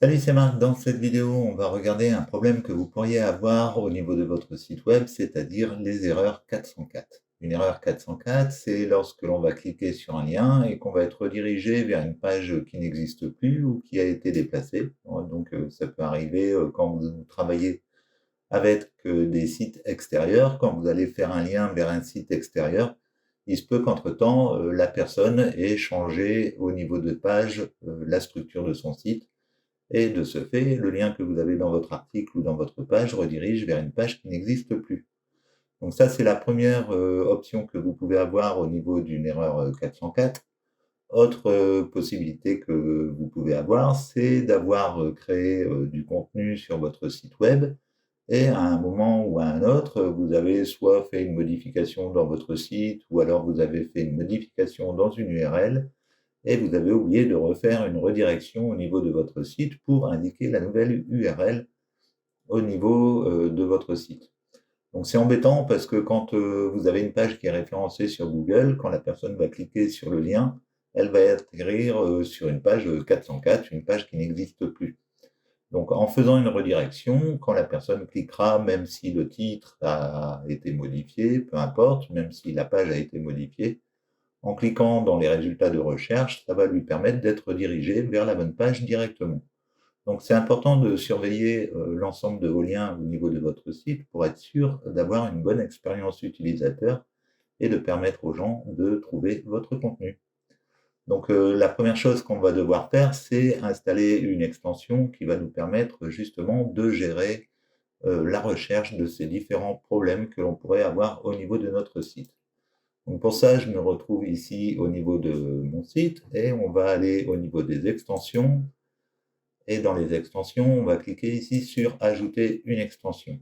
Salut, c'est Marc. Dans cette vidéo, on va regarder un problème que vous pourriez avoir au niveau de votre site web, c'est-à-dire les erreurs 404. Une erreur 404, c'est lorsque l'on va cliquer sur un lien et qu'on va être redirigé vers une page qui n'existe plus ou qui a été déplacée. Donc, ça peut arriver quand vous travaillez avec des sites extérieurs. Quand vous allez faire un lien vers un site extérieur, il se peut qu'entre-temps, la personne ait changé au niveau de page la structure de son site et de ce fait, le lien que vous avez dans votre article ou dans votre page redirige vers une page qui n'existe plus. Donc ça, c'est la première option que vous pouvez avoir au niveau d'une erreur 404. Autre possibilité que vous pouvez avoir, c'est d'avoir créé du contenu sur votre site web et à un moment ou à un autre, vous avez soit fait une modification dans votre site ou alors vous avez fait une modification dans une URL et vous avez oublié de refaire une redirection au niveau de votre site pour indiquer la nouvelle URL au niveau de votre site. Donc c'est embêtant parce que quand vous avez une page qui est référencée sur Google, quand la personne va cliquer sur le lien, elle va atterrir sur une page 404, une page qui n'existe plus. Donc en faisant une redirection, quand la personne cliquera, même si le titre a été modifié, peu importe, même si la page a été modifiée, en cliquant dans les résultats de recherche, ça va lui permettre d'être dirigé vers la bonne page directement. Donc c'est important de surveiller l'ensemble de vos liens au niveau de votre site pour être sûr d'avoir une bonne expérience utilisateur et de permettre aux gens de trouver votre contenu. Donc la première chose qu'on va devoir faire, c'est installer une extension qui va nous permettre justement de gérer la recherche de ces différents problèmes que l'on pourrait avoir au niveau de notre site. Donc pour ça, je me retrouve ici au niveau de mon site et on va aller au niveau des extensions. Et dans les extensions, on va cliquer ici sur Ajouter une extension.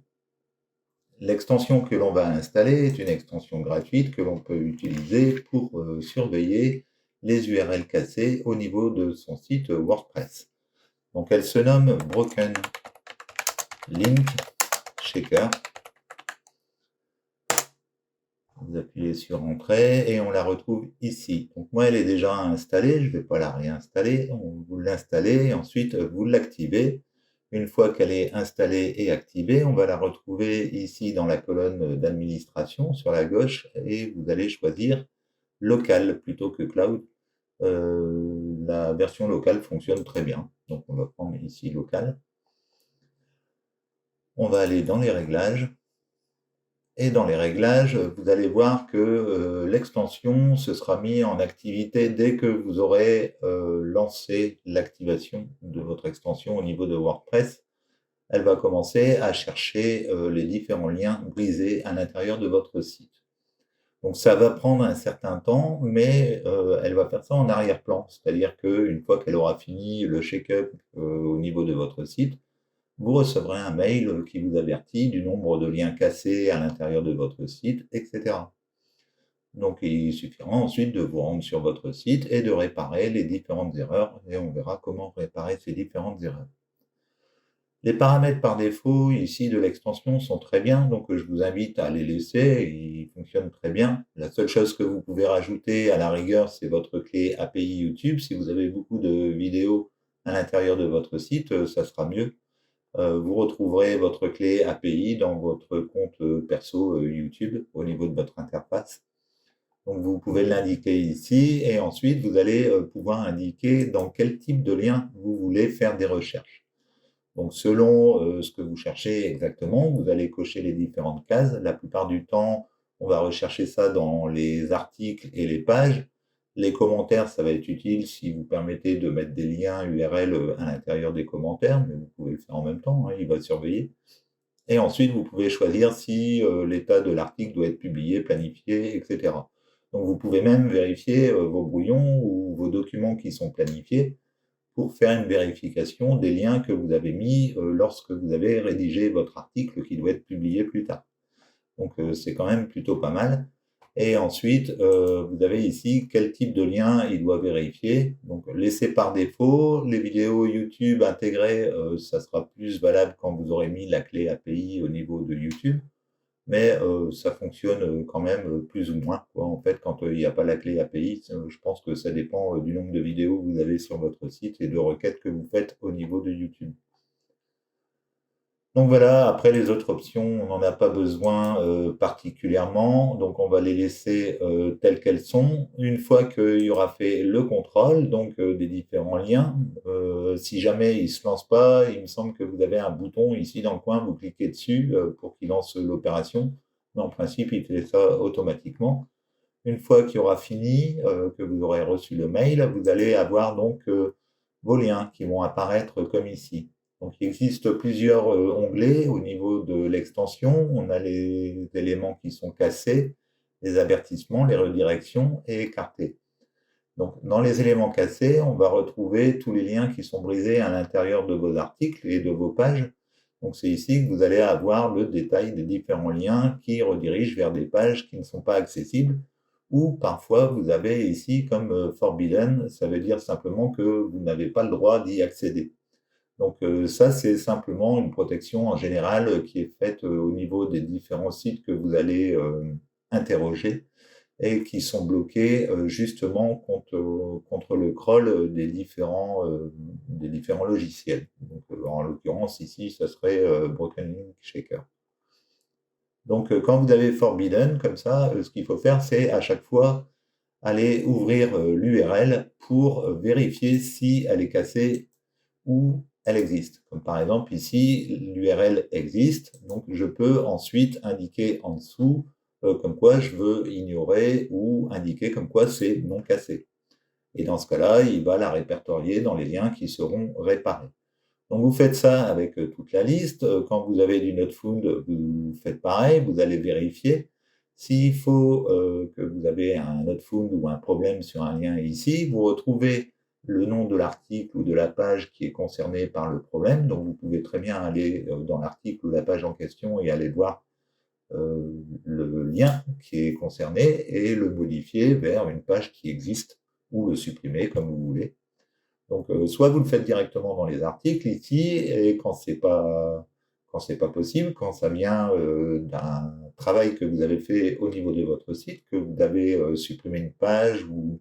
L'extension que l'on va installer est une extension gratuite que l'on peut utiliser pour surveiller les URL cassées au niveau de son site WordPress. Donc elle se nomme Broken Link Checker. Vous appuyez sur Entrée et on la retrouve ici. Donc moi, elle est déjà installée, je ne vais pas la réinstaller. Vous l'installez et ensuite vous l'activez. Une fois qu'elle est installée et activée, on va la retrouver ici dans la colonne d'administration sur la gauche et vous allez choisir local plutôt que cloud. La version locale fonctionne très bien. Donc on va prendre ici local. On va aller dans les réglages. Et dans les réglages, vous allez voir que l'extension se sera mise en activité dès que vous aurez lancé l'activation de votre extension au niveau de WordPress. Elle va commencer à chercher les différents liens brisés à l'intérieur de votre site. Donc ça va prendre un certain temps, mais elle va faire ça en arrière-plan. C'est-à-dire qu'une fois qu'elle aura fini le check-up au niveau de votre site, vous recevrez un mail qui vous avertit du nombre de liens cassés à l'intérieur de votre site, etc. Donc il suffira ensuite de vous rendre sur votre site et de réparer les différentes erreurs, et on verra comment réparer ces différentes erreurs. Les paramètres par défaut ici de l'extension sont très bien, donc je vous invite à les laisser, ils fonctionnent très bien. La seule chose que vous pouvez rajouter à la rigueur, c'est votre clé API YouTube. Si vous avez beaucoup de vidéos à l'intérieur de votre site, ça sera mieux. Vous retrouverez votre clé API dans votre compte perso YouTube au niveau de votre interface. Donc vous pouvez l'indiquer ici et ensuite vous allez pouvoir indiquer dans quel type de lien vous voulez faire des recherches. Donc selon ce que vous cherchez exactement, vous allez cocher les différentes cases. La plupart du temps, on va rechercher ça dans les articles et les pages. Les commentaires, ça va être utile si vous permettez de mettre des liens URL à l'intérieur des commentaires, mais vous pouvez le faire en même temps, hein, il va surveiller. Et ensuite, vous pouvez choisir si l'état de l'article doit être publié, planifié, etc. Donc vous pouvez même vérifier vos brouillons ou vos documents qui sont planifiés pour faire une vérification des liens que vous avez mis lorsque vous avez rédigé votre article qui doit être publié plus tard. Donc c'est quand même plutôt pas mal. Et ensuite, vous avez ici quel type de lien il doit vérifier. Donc laissé par défaut, les vidéos YouTube intégrées, ça sera plus valable quand vous aurez mis la clé API au niveau de YouTube. mais ça fonctionne quand même plus ou moins, quoi. En fait, quand il n'y a pas la clé API, je pense que ça dépend du nombre de vidéos que vous avez sur votre site et de requêtes que vous faites au niveau de YouTube. Donc voilà, après les autres options, on n'en a pas besoin particulièrement, donc on va les laisser telles qu'elles sont. Une fois qu'il y aura fait le contrôle, donc des différents liens, si jamais il ne se lance pas, il me semble que vous avez un bouton ici dans le coin, vous cliquez dessus pour qu'il lance l'opération, mais en principe, il fait ça automatiquement. Une fois qu'il aura fini, que vous aurez reçu le mail, vous allez avoir donc vos liens qui vont apparaître comme ici. Donc, il existe plusieurs onglets au niveau de l'extension. On a les éléments qui sont cassés, les avertissements, les redirections et écartés. Donc, dans les éléments cassés, on va retrouver tous les liens qui sont brisés à l'intérieur de vos articles et de vos pages. Donc, c'est ici que vous allez avoir le détail des différents liens qui redirigent vers des pages qui ne sont pas accessibles. Ou parfois, vous avez ici comme forbidden, ça veut dire simplement que vous n'avez pas le droit d'y accéder. Donc ça, c'est simplement une protection en général qui est faite au niveau des différents sites que vous allez interroger et qui sont bloqués justement contre le crawl des différents logiciels. Donc, en l'occurrence, ici, ce serait Broken Link Shaker. Donc, quand vous avez Forbidden, comme ça, ce qu'il faut faire, c'est à chaque fois aller ouvrir l'URL pour vérifier si elle est cassée ou elle existe. Comme par exemple ici, l'URL existe, donc je peux ensuite indiquer en dessous comme quoi je veux ignorer ou indiquer comme quoi c'est non cassé. Et dans ce cas-là, il va la répertorier dans les liens qui seront réparés. Donc vous faites ça avec toute la liste. Quand vous avez du NotFound, vous faites pareil, vous allez vérifier. S'il faut que vous avez un NotFound ou un problème sur un lien ici, vous retrouvez le nom de l'article ou de la page qui est concerné par le problème. Donc vous pouvez très bien aller dans l'article ou la page en question et aller voir le lien qui est concerné et le modifier vers une page qui existe ou le supprimer comme vous voulez. Donc, soit vous le faites directement dans les articles ici, et quand c'est pas possible, quand ça vient d'un travail que vous avez fait au niveau de votre site, que vous avez supprimé une page ou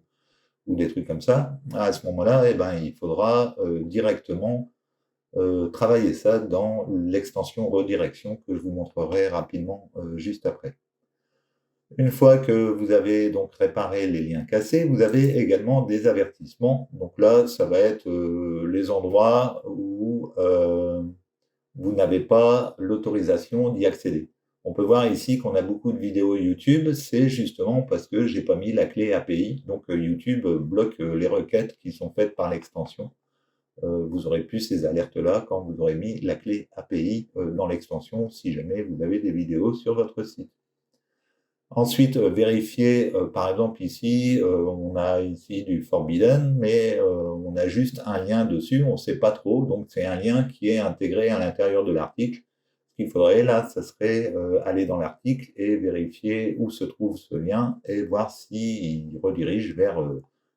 des trucs comme ça, à ce moment-là, eh ben, il faudra directement travailler ça dans l'extension redirection que je vous montrerai rapidement juste après. Une fois que vous avez donc réparé les liens cassés, vous avez également des avertissements. Donc là, ça va être les endroits où vous n'avez pas l'autorisation d'y accéder. On peut voir ici qu'on a beaucoup de vidéos YouTube, c'est justement parce que j'ai pas mis la clé API. Donc YouTube bloque les requêtes qui sont faites par l'extension. Vous aurez plus ces alertes-là quand vous aurez mis la clé API dans l'extension, si jamais vous avez des vidéos sur votre site. Ensuite, vérifier, par exemple ici, on a ici du forbidden, mais on a juste un lien dessus, on ne sait pas trop, donc c'est un lien qui est intégré à l'intérieur de l'article. Ce qu'il faudrait là, ça serait aller dans l'article et vérifier où se trouve ce lien et voir s'il redirige vers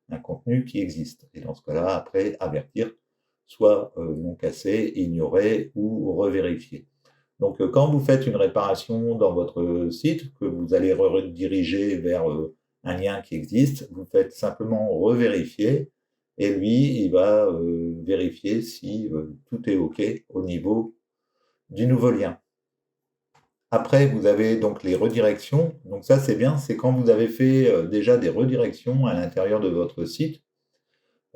un contenu qui existe. Et dans ce cas-là, après, avertir, soit non cassé, ignorer ou revérifier. Donc, quand vous faites une réparation dans votre site, que vous allez rediriger vers un lien qui existe, vous faites simplement revérifier et lui, il va vérifier si tout est OK au niveau du nouveau lien. Après, vous avez donc les redirections. Donc ça, c'est bien, c'est quand vous avez fait déjà des redirections à l'intérieur de votre site.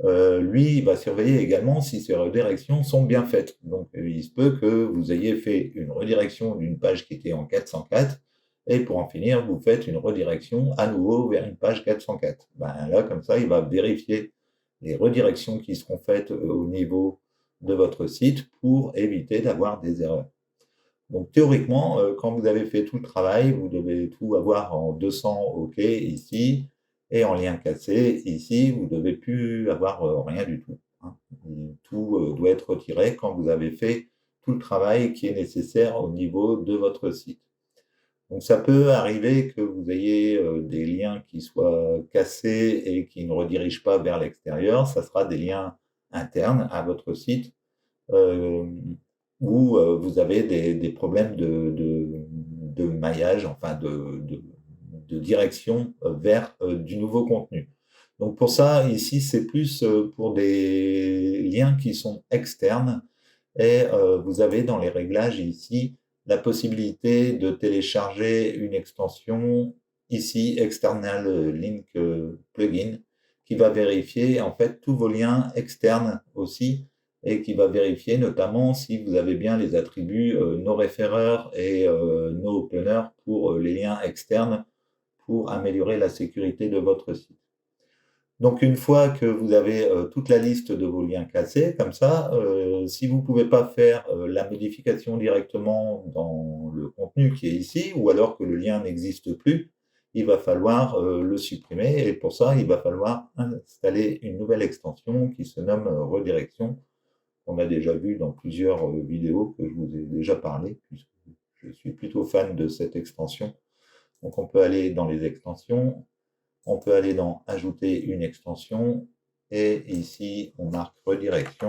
Lui, il va surveiller également si ces redirections sont bien faites. Donc, il se peut que vous ayez fait une redirection d'une page qui était en 404, et pour en finir, vous faites une redirection à nouveau vers une page 404. Ben, là, comme ça, il va vérifier les redirections qui seront faites au niveau de votre site pour éviter d'avoir des erreurs. Donc, théoriquement, quand vous avez fait tout le travail, vous devez tout avoir en 200 OK ici, et en lien cassé ici, vous ne devez plus avoir rien du tout, hein. Tout doit être retiré quand vous avez fait tout le travail qui est nécessaire au niveau de votre site. Donc, ça peut arriver que vous ayez des liens qui soient cassés et qui ne redirigent pas vers l'extérieur. Ça sera des liens internes à votre site. Où vous avez des problèmes de maillage, enfin de direction vers du nouveau contenu. Donc pour ça, ici, c'est plus pour des liens qui sont externes et vous avez dans les réglages ici la possibilité de télécharger une extension ici, External Link Plugin, qui va vérifier en fait tous vos liens externes aussi et qui va vérifier notamment si vous avez bien les attributs noReferrer et noOpener pour les liens externes pour améliorer la sécurité de votre site. Donc une fois que vous avez toute la liste de vos liens cassés, comme ça, si vous ne pouvez pas faire la modification directement dans le contenu qui est ici, ou alors que le lien n'existe plus, il va falloir le supprimer, et pour ça, il va falloir installer une nouvelle extension qui se nomme Redirection, qu'on a déjà vu dans plusieurs vidéos que je vous ai déjà parlé, puisque je suis plutôt fan de cette extension. Donc on peut aller dans les extensions, on peut aller dans Ajouter une extension et ici on marque Redirection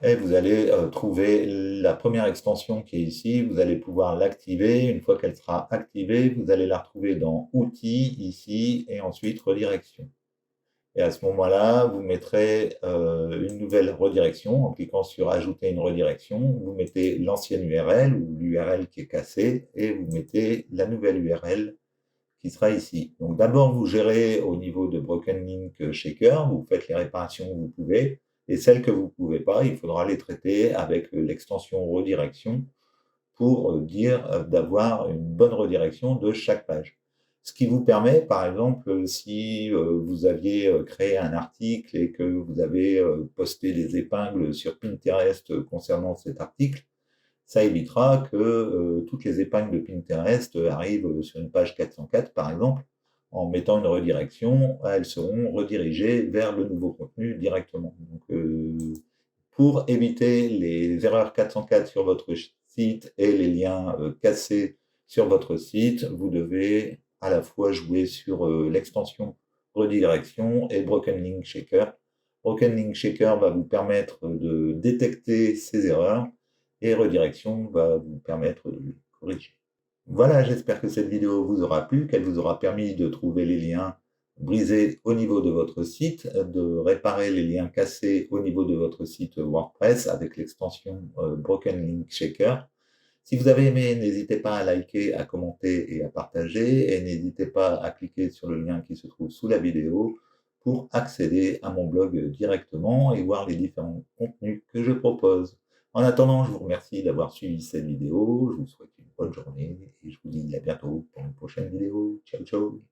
et vous allez trouver la première extension qui est ici. Vous allez pouvoir l'activer. Une fois qu'elle sera activée, vous allez la retrouver dans Outils ici et ensuite Redirection. Et à ce moment-là, vous mettrez une nouvelle redirection en cliquant sur Ajouter une redirection. Vous mettez l'ancienne URL ou l'URL qui est cassée et vous mettez la nouvelle URL qui sera ici. Donc d'abord, vous gérez au niveau de Broken Link Shaker, vous faites les réparations que vous pouvez, et celles que vous ne pouvez pas, il faudra les traiter avec l'extension redirection pour dire d'avoir une bonne redirection de chaque page. Ce qui vous permet, par exemple, si vous aviez créé un article et que vous avez posté des épingles sur Pinterest concernant cet article, ça évitera que toutes les épingles de Pinterest arrivent sur une page 404, par exemple. En mettant une redirection, elles seront redirigées vers le nouveau contenu directement. Donc, pour éviter les erreurs 404 sur votre site et les liens cassés sur votre site, vous devez à la fois jouer sur l'extension redirection et Broken Link Shaker. Broken Link Shaker va vous permettre de détecter ces erreurs et redirection va vous permettre de les corriger. Voilà, j'espère que cette vidéo vous aura plu, qu'elle vous aura permis de trouver les liens brisés au niveau de votre site, de réparer les liens cassés au niveau de votre site WordPress avec l'extension Broken Link Shaker. Si vous avez aimé, n'hésitez pas à liker, à commenter et à partager, et n'hésitez pas à cliquer sur le lien qui se trouve sous la vidéo pour accéder à mon blog directement et voir les différents contenus que je propose. En attendant, je vous remercie d'avoir suivi cette vidéo, je vous souhaite une bonne journée et je vous dis à bientôt pour une prochaine vidéo. Ciao, ciao!